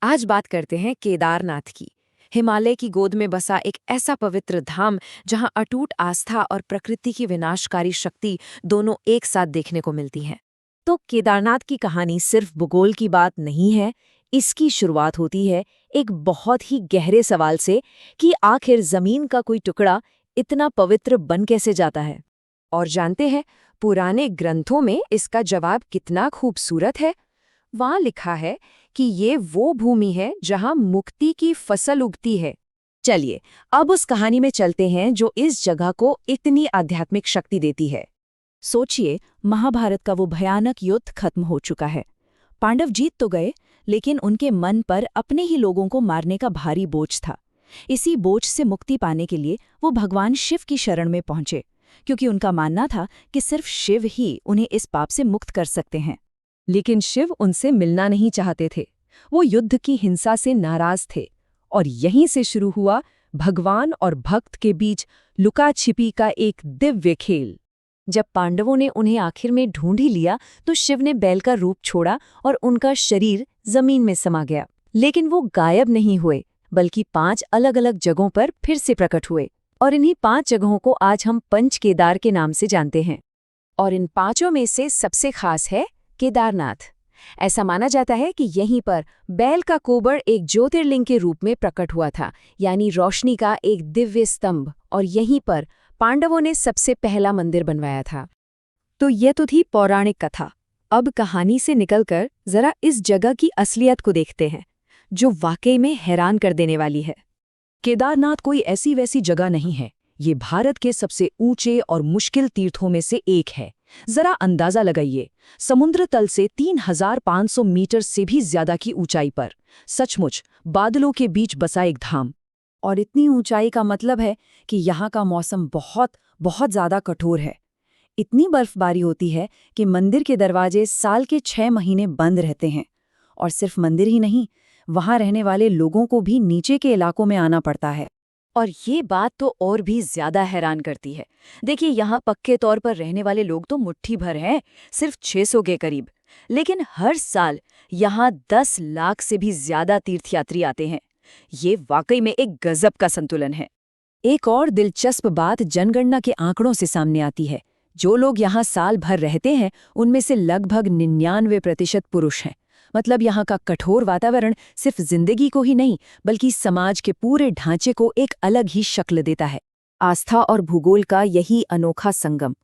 आज बात करते हैं केदारनाथ की। हिमालय की गोद में बसा एक ऐसा पवित्र धाम जहां अटूट आस्था और प्रकृति की विनाशकारी शक्ति दोनों एक साथ देखने को मिलती हैं। तो केदारनाथ की कहानी सिर्फ भूगोल की बात नहीं है। इसकी शुरुआत होती है एक बहुत ही गहरे सवाल से कि आखिर जमीन का कोई टुकड़ा इतना पवित्र बन कैसे जाता है। और जानते हैं, पुराने ग्रंथों में इसका जवाब कितना खूबसूरत है। वहाँ लिखा है कि ये वो भूमि है जहाँ मुक्ति की फसल उगती है। चलिए, अब उस कहानी में चलते हैं जो इस जगह को इतनी आध्यात्मिक शक्ति देती है। सोचिए, महाभारत का वो भयानक युद्ध खत्म हो चुका है। पांडव जीत तो गए, लेकिन उनके मन पर अपने ही लोगों को मारने का भारी बोझ था। इसी बोझ से मुक्ति पाने के लिए वो भगवान शिव की शरण में पहुंचे, क्योंकि उनका मानना था कि सिर्फ शिव ही उन्हें इस पाप से मुक्त कर सकते हैं। लेकिन शिव उनसे मिलना नहीं चाहते थे। वो युद्ध की हिंसा से नाराज थे, और यहीं से शुरू हुआ भगवान और भक्त के बीच लुका छिपी का एक दिव्य खेल। जब पांडवों ने उन्हें आखिर में ढूंढ ही लिया तो शिव ने बैल का रूप छोड़ा और उनका शरीर जमीन में समा गया। लेकिन वो गायब नहीं हुए, बल्कि 5 अलग-अलग जगहों पर फिर से प्रकट हुए। और इन्हीं 5 जगहों को आज हम पंच केदार के नाम से जानते हैं। और इन 5 में से सबसे खास है केदारनाथ। ऐसा माना जाता है कि यहीं पर बैल का कोबर एक ज्योतिर्लिंग के रूप में प्रकट हुआ था, यानी रोशनी का एक दिव्य स्तंभ। और यहीं पर पांडवों ने सबसे पहला मंदिर बनवाया था। तो ये तो थी पौराणिक कथा। अब कहानी से निकलकर जरा इस जगह की असलियत को देखते हैं, जो वाकई में हैरान कर देने वाली है। केदारनाथ कोई ऐसी वैसी जगह नहीं है। ये भारत के सबसे ऊंचे और मुश्किल तीर्थों में से एक है। जरा अंदाजा लगाइए, समुद्र तल से 3500 मीटर से भी ज्यादा की ऊंचाई पर, सचमुच बादलों के बीच बसा एक धाम। और इतनी ऊंचाई का मतलब है कि यहाँ का मौसम बहुत बहुत ज्यादा कठोर है। इतनी बर्फबारी होती है कि मंदिर के दरवाजे साल के 6 महीने बंद रहते हैं। और सिर्फ मंदिर ही नहीं, वहाँ रहने वाले लोगों को भी नीचे के इलाकों में आना पड़ता है। और ये बात तो और भी ज्यादा हैरान करती है। देखिए, यहाँ पक्के तौर पर रहने वाले लोग तो मुट्ठी भर हैं, सिर्फ 600 के करीब। लेकिन हर साल यहाँ 10 लाख से भी ज्यादा तीर्थयात्री आते हैं। ये वाकई में एक गजब का संतुलन है। एक और दिलचस्प बात जनगणना के आंकड़ों से सामने आती है। जो लोग यहाँ साल भर रहते हैं, उनमें से लगभग 99% पुरुष हैं। मतलब यहाँ का कठोर वातावरण सिर्फ जिंदगी को ही नहीं, बल्कि समाज के पूरे ढांचे को एक अलग ही शक्ल देता है। आस्था और भूगोल का यही अनोखा संगम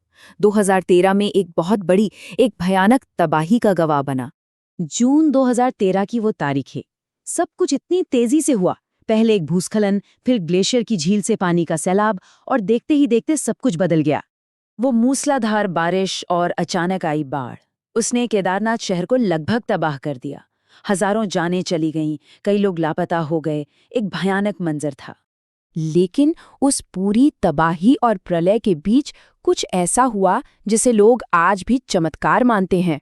2013 में एक बहुत बड़ी, एक भयानक तबाही का गवाह बना। जून 2013 की वो तारीख है। सब कुछ इतनी तेजी से हुआ। पहले एक भूस्खलन, फिर ग्लेशियर की झील से पानी का सैलाब, और देखते ही देखते सब कुछ बदल गया। वो मूसलाधार बारिश और अचानक आई बाढ़, उसने केदारनाथ शहर को लगभग तबाह कर दिया। हजारों जानें चली गईं, कई लोग लापता हो गए। एक भयानक मंजर था। लेकिन उस पूरी तबाही और प्रलय के बीच कुछ ऐसा हुआ जिसे लोग आज भी चमत्कार मानते हैं।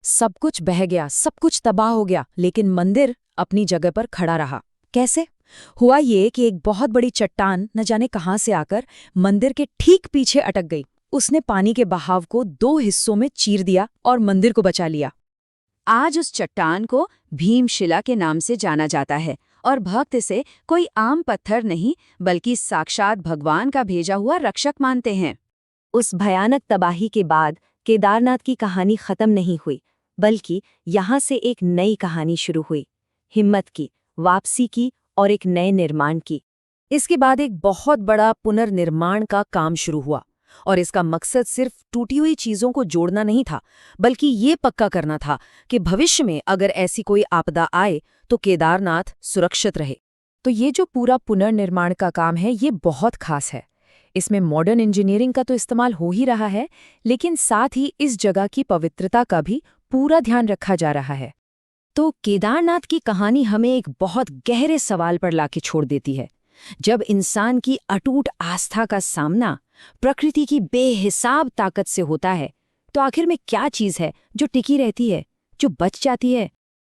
सब कुछ बह गया, सब कुछ तबाह हो गया, लेकिन मंदिर अपनी जगह पर खड़ा रहा। कैसे? हुआ ये कि एक बहुत बड़ी चट्टान न जाने कहां से आकर मंदिर के ठीक पीछे अटक गई। उसने पानी के बहाव को 2 हिस्सों में चीर दिया और मंदिर को बचा लिया। आज उस चट्टान को भीमशिला के नाम से जाना जाता है, और भक्त इसे कोई आम पत्थर नहीं, बल्कि साक्षात भगवान का भेजा हुआ रक्षक मानते हैं। उस भयानक तबाही के बाद केदारनाथ की कहानी खत्म नहीं हुई, बल्कि यहाँ से एक नई कहानी शुरू हुई। हिम्मत की, वापसी की और एक नए निर्माण की। इसके बाद एक बहुत बड़ा पुनर्निर्माण का काम शुरू हुआ, और इसका मकसद सिर्फ टूटी हुई चीजों को जोड़ना नहीं था, बल्कि ये पक्का करना था कि भविष्य में अगर ऐसी कोई आपदा आए तो केदारनाथ सुरक्षित रहे। तो ये जो पूरा पुनर्निर्माण का काम है, ये बहुत खास है। इसमें मॉडर्न इंजीनियरिंग का तो इस्तेमाल हो ही रहा है, लेकिन साथ ही इस जगह की पवित्रता का भी पूरा ध्यान रखा जा रहा है। तो केदारनाथ की कहानी हमें एक बहुत गहरे सवाल पर लाके छोड़ देती है। जब इंसान की अटूट आस्था का सामना प्रकृति की बेहिसाब ताकत से होता है, तो आखिर में क्या चीज है जो टिकी रहती है, जो बच जाती है?